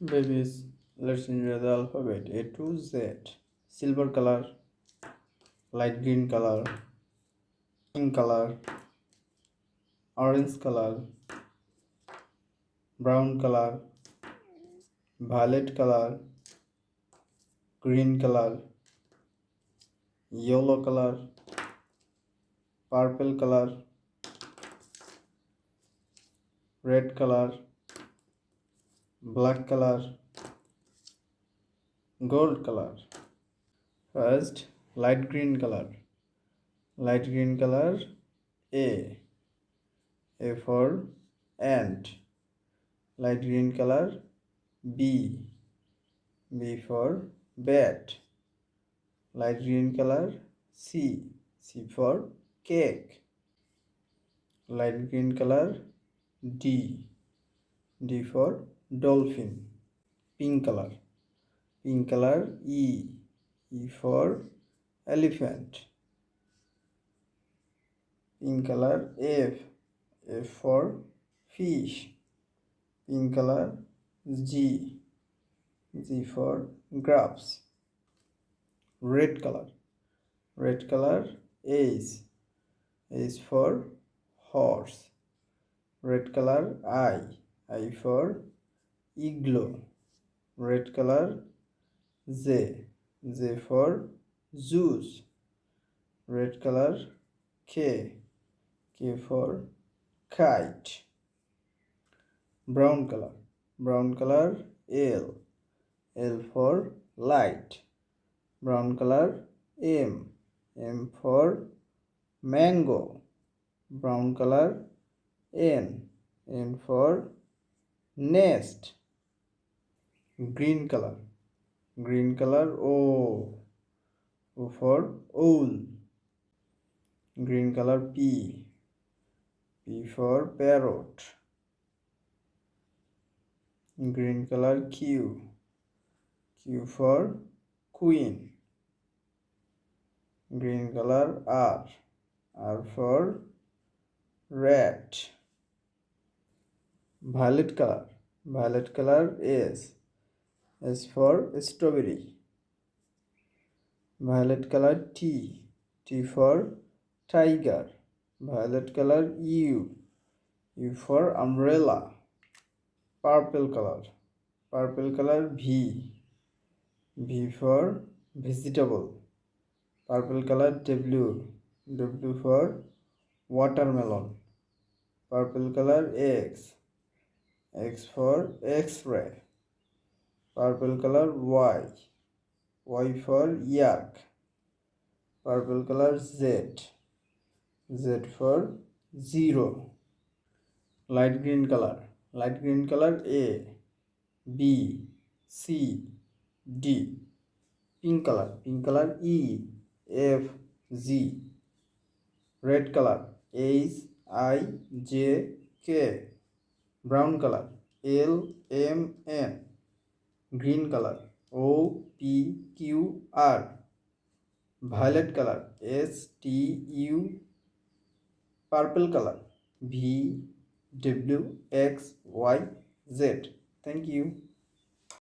Babies, let's enjoy the alphabet A to Z. Silver color, light green color, pink color, orange color, brown color, violet color, green color, yellow color, purple color, red color, black color, gold color. First, light green color. Light green color A. A for ant. Light green color B. B for bat. Light green color C. C for cake. Light green color D. D for dolphin. Pink color. Pink color E. E for elephant. Pink color F. F for fish. Pink color G. G for grapes. Red color. Red color H. H for horse. Red color I. I for igloo. Red color J. J for juice. Red color K. K for kite. Brown color. Brown color L. L for light. Brown color M. M for mango. Brown color N. N for nest. Green color. Green color O. O for owl. Green color P. P for parrot. Green color Q. Q for queen. Green color R. R for rat. Violet color. Violet color S. S for strawberry. Violet color T. T for tiger. Violet color U. U for umbrella. Purple color. Purple color V. V for vegetable. Purple color W. W for watermelon. Purple color X. X for X-ray. Purple color Y. Y for yak. Purple color Z. Z for zero. Light green color. Light green color A. B. C. D. Pink color. Pink color E. F. G. Red color H. I. J. K. Brown color L. M. N. Green color O. P. Q. R. Violet color S. T. U. Purple color V. W. X. Y. Z. Thank you.